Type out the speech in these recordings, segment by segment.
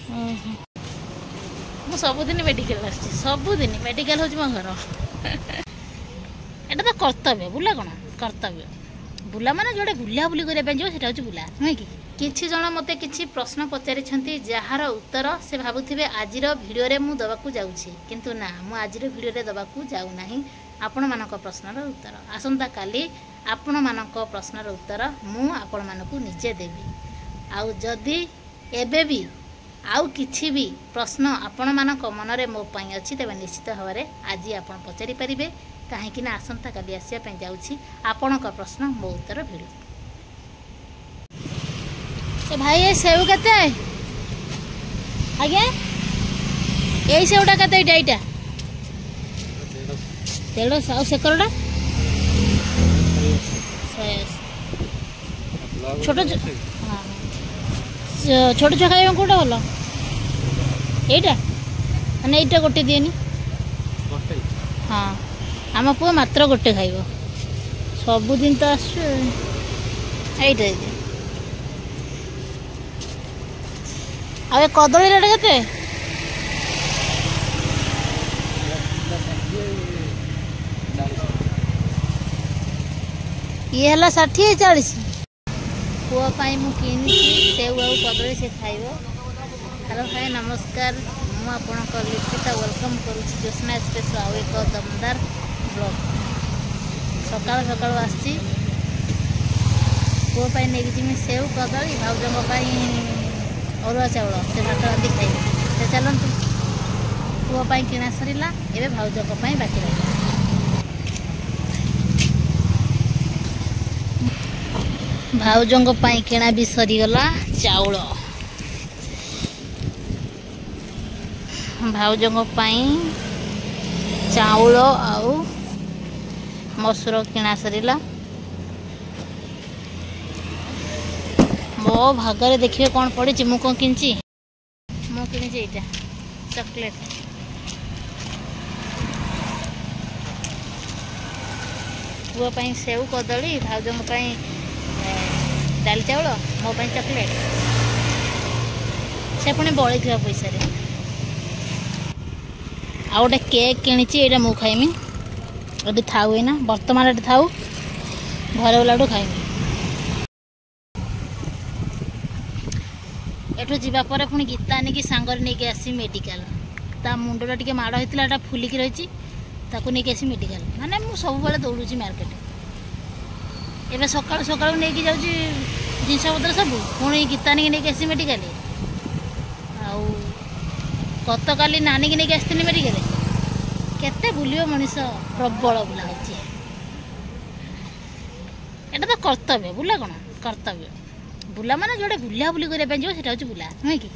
ମୁଁ ସବୁଦିନ ମେଡ଼ିକାଲ ଆସୁଛି, ସବୁଦିନ ମେଡ଼ିକାଲ ହେଉଛି ମୋ ଘର। ଏଇଟା ତ କର୍ତ୍ତବ୍ୟ, ବୁଲା କ'ଣ କର୍ତ୍ତବ୍ୟ। ବୁଲା ମାନେ ଯେଉଁଟା ବୁଲାବୁଲି କରିବା ପାଇଁ ଯିବ ସେଇଟା ହେଉଛି ବୁଲା, ନୁହେଁ କି? କିଛି ଜଣ ମୋତେ କିଛି ପ୍ରଶ୍ନ ପଚାରିଛନ୍ତି ଯାହାର ଉତ୍ତର ସେ ଭାବୁଥିବେ ଆଜିର ଭିଡ଼ିଓରେ ମୁଁ ଦେବାକୁ ଯାଉଛି, କିନ୍ତୁ ନା, ମୁଁ ଆଜିର ଭିଡ଼ିଓରେ ଦେବାକୁ ଯାଉନାହିଁ ଆପଣମାନଙ୍କ ପ୍ରଶ୍ନର ଉତ୍ତର। ଆସନ୍ତାକାଲି ଆପଣମାନଙ୍କ ପ୍ରଶ୍ନର ଉତ୍ତର ମୁଁ ଆପଣମାନଙ୍କୁ ନିଜେ ଦେବି। ଆଉ ଯଦି ଏବେ ବି ଆଉ କିଛି ବି ପ୍ରଶ୍ନ ଆପଣମାନଙ୍କ ମନରେ ମୋ ପାଇଁ ଅଛି, ତେବେ ନିଶ୍ଚିତ ଭାବରେ ଆଜି ଆପଣ ପଚାରି ପାରିବେ, କାହିଁକି ନା ଆସନ୍ତାକାଲି ଆସିବା ପାଇଁ ଯାଉଛି ଆପଣଙ୍କ ପ୍ରଶ୍ନ ମୋ ଉତ୍ତର ଭିଡ଼ିଓ। ଏ ଭାଇ ଏ ସେଉ କେତେ? ଆଜ୍ଞା ଏଇ ସେଉଟା କେତେ? ଏଇଟା 150। ଆଉ ସେକରଟା ଛୋଟ ଛୋଟ ଛୁଆ ଖାଇବା କେଉଁଟା ଭଲ? ଏଇଟା ମାନେ ଏଇଟା ଗୋଟେ ଦିଏନି? ହଁ ଆମ ପୁଅ ମାତ୍ର ଗୋଟେ ଖାଇବ, ସବୁଦିନ ତ ଆସୁଛୁ। ଏଇଟା ଦିଏ। ଆଉ ଏ କଦଳୀ ରେଟ୍ କେତେ? ଇଏ ହେଲା 60 40। ପୁଅ ପାଇଁ ମୁଁ କିଣିଛି ସେଉ ଆଉ କଦଳୀ, ସେ ଖାଇବ। ହ୍ୟାଲୋ ଭାଇ ନମସ୍କାର, ମୁଁ ଆପଣଙ୍କ ଲିପିତା ୱେଲକମ୍ କରୁଛି ଜ୍ୟୋତ୍ସ୍ନା ଏକ୍ସପ୍ରେସ୍ର ଆଉ ଏକ ଦମଦାର ବ୍ଲଗ୍। ସକାଳୁ ସକାଳୁ ଆସିଛି, ପୁଅ ପାଇଁ ନେଇକି ଯିବି ସେଉ କଦଳୀ, ଭାଉଜଙ୍କ ପାଇଁ ଅରୁଆ ଚାଉଳ, ସେ ଭାତ ରାନ୍ଧି ଖାଇବେ। ସେ ଚାଲନ୍ତୁ, ପୁଅ ପାଇଁ କିଣା ସରିଲା, ଏବେ ଭାଉଜଙ୍କ ପାଇଁ ବାକି ରହିଲା। ଭାଉଜଙ୍କ ପାଇଁ କିଣା ବି ସରିଗଲା ଚାଉଳ। ଭାଉଜଙ୍କ ପାଇଁ ଚାଉଳ ଆଉ ମସୁର କିଣା ସରିଲା। ମୋ ଭାଗରେ ଦେଖିବେ କ'ଣ ପଡ଼ିଛି। ମୁଁ କ'ଣ କିଣିଛି? ମୁଁ କିଣିଛି ଏଇଟା ଚକୋଲେଟ୍। ପୁଅ ପାଇଁ ସେଉ କଦଳୀ, ଭାଉଜଙ୍କ ପାଇଁ ଡାଲି ଚାଉଳ, ମୋ ପାଇଁ ଚକୋଲେଟ୍। ସେ ପୁଣି ବଳିଥିବା ପଇସାରେ। ଆଉ ଗୋଟେ କେକ୍ କିଣିଛି, ଏଇଟା ମୁଁ ଖାଇମି। ଏଠି ଥାଉ, ଏଇନା ବର୍ତ୍ତମାନ ଏଠି ଥାଉ, ଘରେ ଗଲାଠୁ ଖାଇମି। ଏଠୁ ଯିବା ପରେ ପୁଣି ଗୀତା ଆଣିକି ସାଙ୍ଗରେ ନେଇକି ଆସି ମେଡ଼ିକାଲ। ତା ମୁଣ୍ଡଟା ଟିକେ ମାଡ଼ ହେଇଥିଲା, ଏଟା ଫୁଲିକି ରହିଛି, ତାକୁ ନେଇକି ଆସି ମେଡ଼ିକାଲ। ମାନେ ମୁଁ ସବୁବେଳେ ଦୌଡ଼ୁଛି ମାର୍କେଟ। ଏବେ ସକାଳୁ ସକାଳୁ ନେଇକି ଯାଉଛି ଜିନିଷପତ୍ର ସବୁ, ପୁଣି ଗୀତା ନେଇକି ଆସି ମେଡ଼ିକାଲ। ଆଉ ଗତକାଲି ନାନୀକି ନେଇକି ଆସିଥିଲି ମେଡ଼ିକାଲ। କେତେ ବୁଲିବ ମଣିଷ, ପ୍ରବଳ ବୁଲା ହେଉଛି। ଏଇଟା ତ କର୍ତ୍ତବ୍ୟ, ବୁଲା କ'ଣ କର୍ତ୍ତବ୍ୟ। ବୁଲା ମାନେ ଯେଉଁଟା ବୁଲାବୁଲି କରିବା ପାଇଁ ଯିବ ସେଇଟା ହେଉଛି ବୁଲା, ନୁହେଁ କି?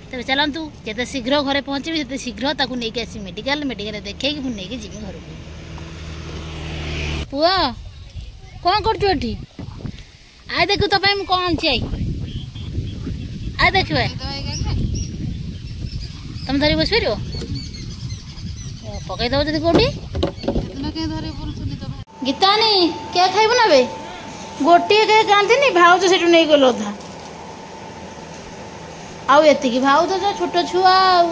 ତେବେ ଚାଲନ୍ତୁ, ଯେତେ ଶୀଘ୍ର ଘରେ ପହଞ୍ଚିବି ସେତେ ଶୀଘ୍ର ତାକୁ ନେଇକି ଆସି ମେଡ଼ିକାଲରେ ଦେଖେଇକି ପୁଣି ନେଇକି ଯିବି ଘରକୁ। ପୁଅ କ'ଣ କରୁଛୁ ଏଠି? ଆଇ ଦେଖିବୁ ତୋ ପାଇଁ ମୁଁ କ'ଣ ଆଣିଛି। ଆଇ ଦେଖିବା, ତମେ ଧରି ବସିପାରିବ? ପକେଇଦେବ ଯଦି କେଉଁଠି। ଗୀତାନି କେକ୍ ଖାଇବୁ ନା? ବେ ଗୋଟିଏ କେକ୍ ଆଣିଥିନି, ଭାଉଜ ସେଠୁ ନେଇଗଲ ଅଧା। ଆଉ ଏତିକି ଭାଉଜ ଛୋଟ ଛୁଆ, ଆଉ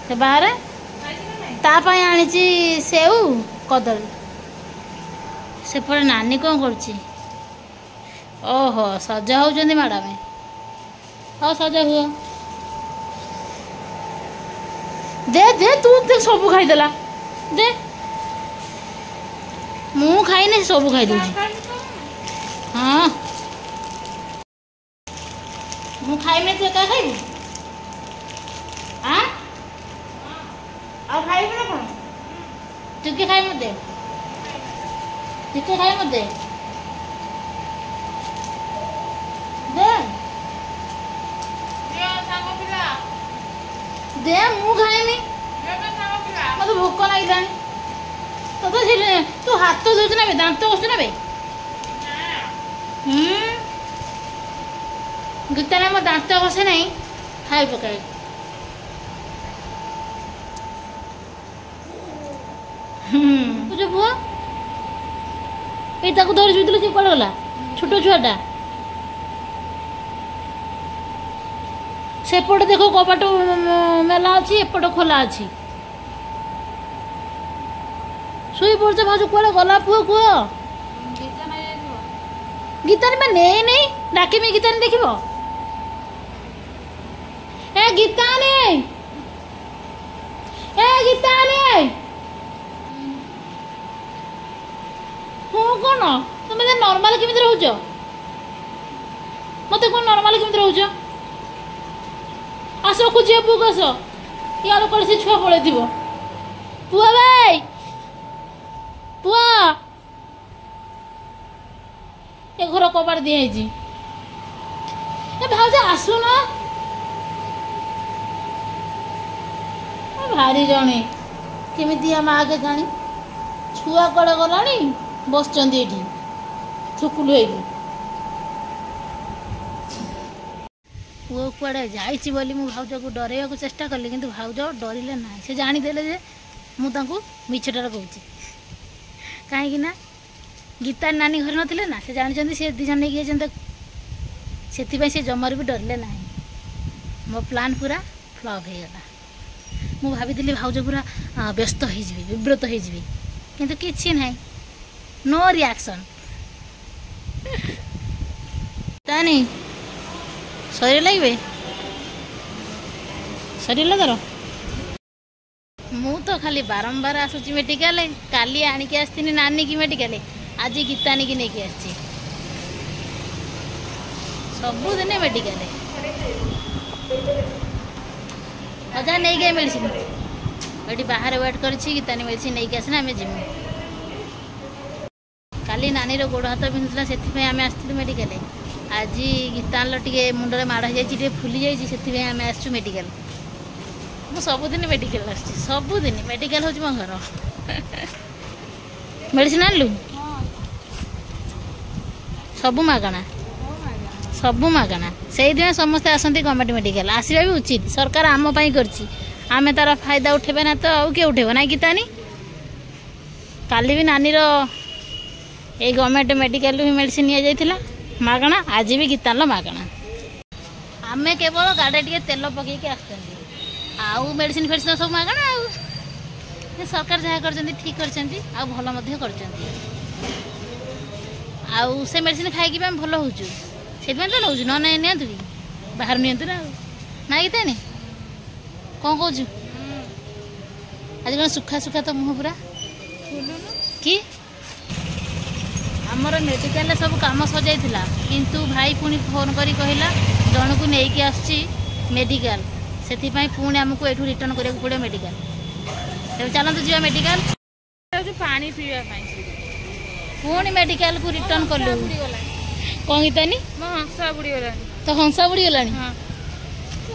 ସେ ବାହାରେ ତା ପାଇଁ ଆଣିଛି ସେଉ କଦଳୀ। ସେପଟେ ନାନୀ କ'ଣ କରୁଛି? ଓହୋ ସଜ ହେଉଛନ୍ତି ମ୍ୟାଡ଼ାମ। ହଉ ସଜ ହୁଅ। ଦେ ଦେ, ତୁ ସବୁ ଖାଇଦେଲା। ଦେ, ମୁଁ ଖାଇନି, ସବୁ ଖାଇଦେଉଛି। ହଁ ମୁଁ ଖାଇବି, ତୁ ଏକା ଖାଇବୁ? ଆଉ ଖାଇବୁ ନା କ'ଣ? ଟିକେ ଖାଇ ମତେ, ଟିକେ ଖାଇ ମତେ ଦେ, ମୁଁ ଖାଇମି, ମତେ ଭୋକ ଲାଗିଲାଣି। ତୁ ହାତ ଧୋଉଛୁ ନା? ଦାନ୍ତ ଘଷୁଛୁ ନା? ଗୀତାରେ ମୋ ଦାନ୍ତ ଘଷେ ନାହିଁ, ଖାଇ ପକାଏ। ବୁଝ ପୁଅ, ଏଇ ତାକୁ ଧରି ଶୋଇଥିଲେ, ସେ କୁଆଡ଼େ ଗଲା? ଛୋଟ ଛୁଆଟା। सेपटे देख कबाट मेला अच्छी एपट खोला अच्छी शुई पड़े भाज कौन गला पुह कह गीतानी में नहीं डाकमी गीतानी देख गीतानी गीतानी कौन तुम नॉर्मल केमी रोच मत कौन नॉर्मल केमी रोच आस रखुची पुक आस या कौन से छुआ पड़े पुआ भाई पुआ ए घर कबाड़ दिखाई भाज आसुन भारी जने केमी माँ आगे जानी छुआ कड़े गला बस ये थुकुलु हो पुओ कड़े जाइए बोली मु भाउज को डरवा चेष्टा कली कि भाउज डरिले ना से जानीदे जे मुझे मिछटा कहूँ कहीं गीता नानी घर नथिले ना से जानते से दी जन नहीं से जमार भी डरले ना मो प्लान पूरा फ्लॉप हो गला मु भाभी भाउज पूरा व्यस्त हो विव्रत हो किसी ना नो रिएक्शन तानी शरीर लगे शरीर तार मु तो खाली बारंबार आसूची मेडिकल काली आणिकी आसती नानी की मेडिकल आज गीतानी की नहीं आसी सबुदिन मेडिकल अजा नहीं गए मेडिसिन ये बाहर वेट कर गीतानी मेडिसिन नहीं आसना आम जीमु काली नानी गोड़ हाथ बिंधुला से आम आसलु मेडिकल आज गीतान टे मुंडे माड़ हो जाए फुली जाइए आम आसु मेडिकल मु सबुदिन मेडिकल आसुची सबुदिन मेडिकल हूँ मो घर मेडिसिन आनलु सबू मागणा सबू मागणा से समस्ते आसती गवर्नमेंट मेडिकल आसवा भी उचित सरकार आम कर तार फायदा उठेबे ना तो आउ किए उठेब ना गीतानी काली भी नानी ये गवर्नमेंट मेडिकल भी मेडिसिन नि जाइथिला मागणा आज भी गीतान मागणा आमे केवल गाड़े टे तेल पकईकि आसुचंदी आउ मेडिसिन फेडिसिन सब मागणा आउ सरकार जहाँ कर ठीक कर भल आउ से मेडिसिन खाई आम भल हो तो नौ ना नि बाहर नियंतु ना गीतानी कौन कौच आज कौन सुखा सुखा तो मुँह पूरा कि आमर मेडिकल सब कम सजाइला किंतु भाई पुणी फोन करी कहला जन को लेकिन आसची मेडिकल से पुणी आमको ये रिटर्न करा पड़े मेडिकल तेज चलते जी मेडिकल पानी पीवा पुणी मेडिकल को रिटर्न कलु कौन गीतानी मो हंसा बुड़ी गला तो हंसा बुड़ी गला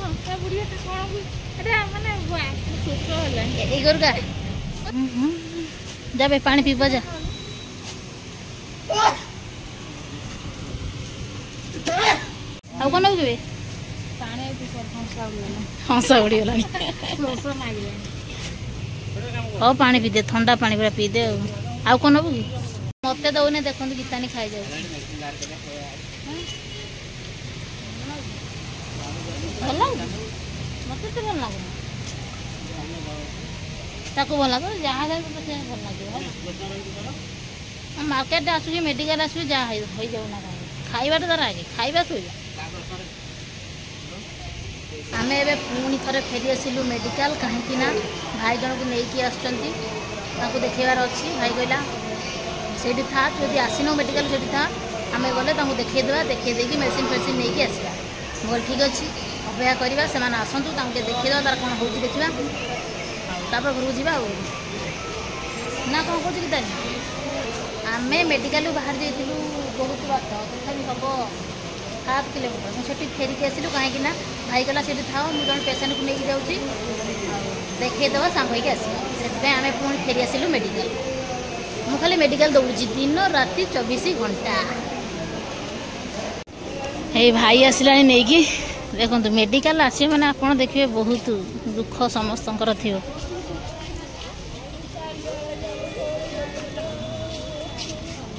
हंसा बुड़ी कौन का जा पानी पीब जा ଆଉ କ'ଣ ନେଉଥିବେ ପାଣି ହଂସା ଉଡ଼ିଗଲାଣି ହଉ ପାଣି ପିଇଦେ ଥଣ୍ଡା ପାଣି ପୁରା ପିଇଦେ ଆଉ କ'ଣ ନେବୁ କି ମୋତେ ଦେଉନି ଦେଖନ୍ତୁ ଗୀତାନି ଖାଇଯାଉଛି ଭଲ ଲାଗୁନି ମୋତେ ତ ଭଲ ଲାଗୁନି ତାକୁ ଭଲ ଲାଗୁ ଯାହା ଖାଇବ ସେ ଭଲ ଲାଗିବ ମାର୍କେଟ ଆସୁଛି ମେଡ଼ିକାଲ ଆସୁଛି ଯାହା ହେଇଯାଉ ନା ଖାଇବାଟା ତାର ଆଗେ ଖାଇବା ଶୋଇବା आमे एबे पुणी थरे फेरी आसिलु मेडिकल कहीं ना भाई जन को लेकिन आसुँच देखेबार अच्छी भाई कहला से था जदि आसीन मेडिकल से था आम गले देखा देखी मेडिसिन फेडिसिन नहीं आसवा बोल ठीक अच्छे अपेक्षा करवा से आसतु देखीद तार कौन हो देखा घर को जा ना कौन कौन कि आम मेडिकल बाहर जाइलु बहुत बात तथा हम 7 किलोमीटर मुझे फेरिकी आसलु कहीं भाई कहला से था मुझे जन पेसेंट को लेकिन जाऊँगी देखद सांग आस आम पुणी फेरी आसलु मेडिकल मु खाली मेडिकल दौड़ी दिन राति 24 घंटा ये भाई आसला नहीं कि देखो मेडिकल आस मैंने आप देखिए बहुत दुख समस्त थी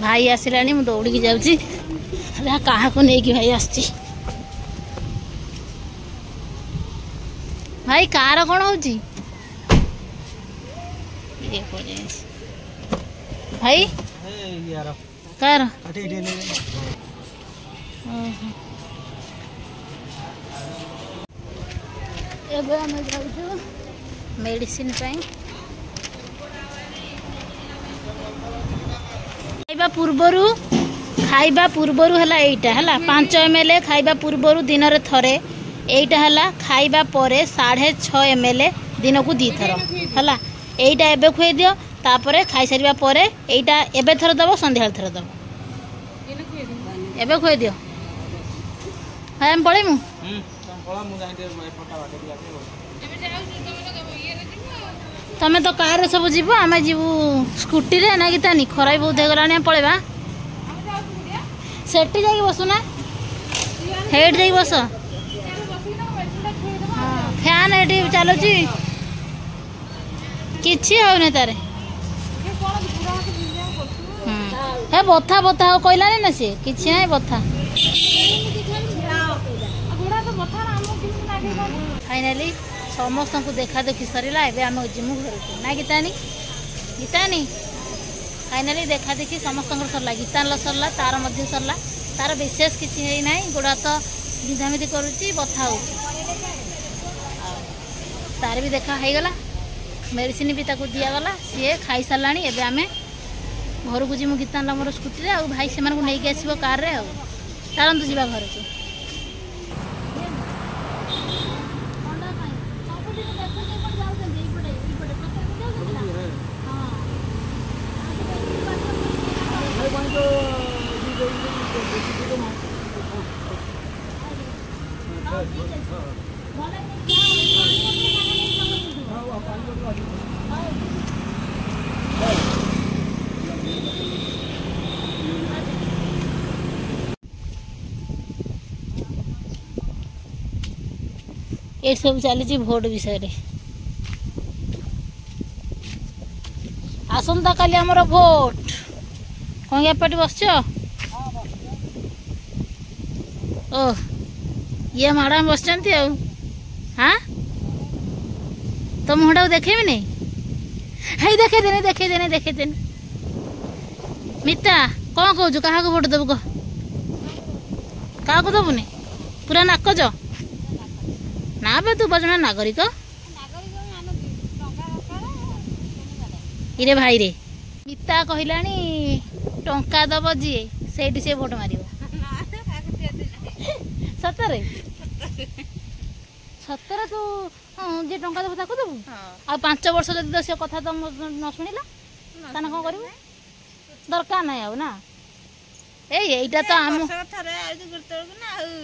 भाई आसला मुझे दौड़ी जाऊँगी क्या नहीं कि भाई आसी भाई कार कौन हो भाई कार एबे आम जाऊँ मेडिसिन खाइबा पूर्वर है एटा है 5 ml खाइबा पूर्वर दिन में थरे एटा है खाइबा परे 6.5 ml दिन को 2 थर है एटा एबे खुए दियो तापरे खाई सारिबा परे एटा एबे थर दबो संध्या थर दबो एबे खुए दियो हाय हम पळेमु तमें तो कार सब जीव आम जीवु स्कूटी रे ना गीतानी खराई बहुत हो गलानी पळेबा सेठी जाई बसुना हेड जाई बस फैन एटी चलुची किछि होने तारे हे बथा बथा हो कहलानी ना सी किछि नाही बथा फाइनाली समस्त को देखा देखी सरला एबे आम जिमु घर को ना गीतानी गीतानी फाइनाली देखा देखी समस्त सरला गीतान सरला तार मध्य सरला तार विशेष किछि है नाही गोड़ा तो विधामिति करूची बथा हो तार भी देखा है गला मेडिसिन भी ताको दिया गला सी खाई साराणी एबे आमे घर को जिमु गीतान मोर स्कूटी रे आ भाई से को नहीं आसो कार रे चलतु जावा घर को ये सब चली भोट विषय आसंता काली आमर भोट कौन एपटे बस ओ ये मैडम बस हाँ तो मुहटा देखेबी नहीं है देखे देने मिता कौन कौच क्या भोट देव कह क्या दबुनि पूरा नाकज ना बे तू बजना नागरिक इरे भाई रे मिता कहलानी टंका दब जी से भोट मार सतरे सतरे तू जी टंका देव ताको देबू आ 5 वर्ष जब से कथा तो न शुणिला ताना कौन कर दरकार ना आउ ना एटा तो आम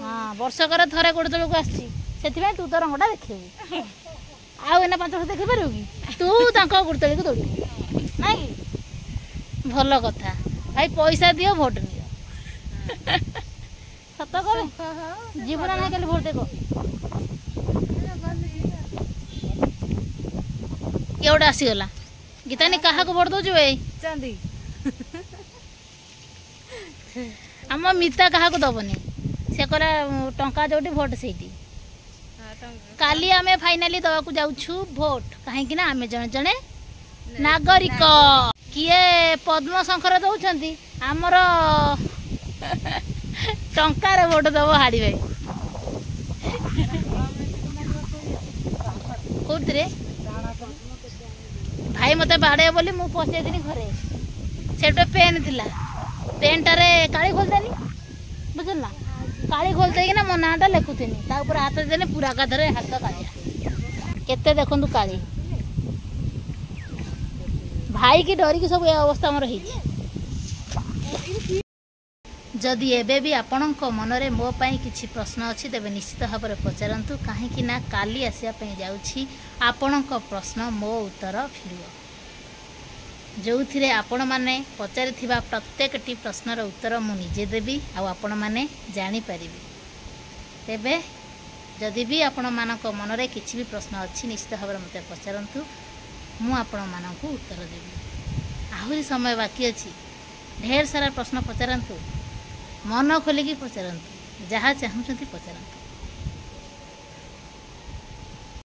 हाँ वर्षकर थरे गोटे तौक आसी से तू तो रंगटा देखू आउ 5 वर्ष देख पार कि तू गोटे तौक दौड़ ना भल कथा भाई पैसा दियो भोट नियो सत कह जीवन ना कल भोट देख ये गोटे आसीगला गीतानी क्या भोट दौचु भाई आम मिता क्या दबनी से कला टंका जोटी भोट से काली आमे फाइनाली दवा को जाउछु भोट कहीं ना आमे जने जने नागरिक किए पद्म शंकर दौरान आमर टंकार भोट दब हाड़ी भाई कौन भाई मत बाड़े बोली मु पशे दिन घरे से पेन थिला पेनटारे काली खोलदेनी बुझल ना काली खोलते कि ना मो नाटा लिखुनी तापर हाथ देने पूरा काधरे हाथ कालिया केते देखु काली भाई की डरिकी सब अवस्था मोर जदि एबे भी आपणक मनरे मो पाई किछि प्रश्न अछि तेबे निश्चित भाव में पचारंतु काहेकि ना काली आसिया पे जाउछि आपणक प्रश्न मो उत्तर फिरियो जो थिरे आपण माने पचारि थिबा प्रत्येकटी प्रश्नर उत्तर मु निजे देबी आ आपण माने जानि परिबी तेबे जदि भी आपण मानक मनरे किछि भी प्रश्न अछि निश्चित भाव में मते पचारंतु मु आपण मानक उत्तर देबी आहुरी समय बाकी अछि ढेर सारा प्रश्न पचारंतु मन खोलिकी पचारंतु जहाँ चाहूँ पचारंतु।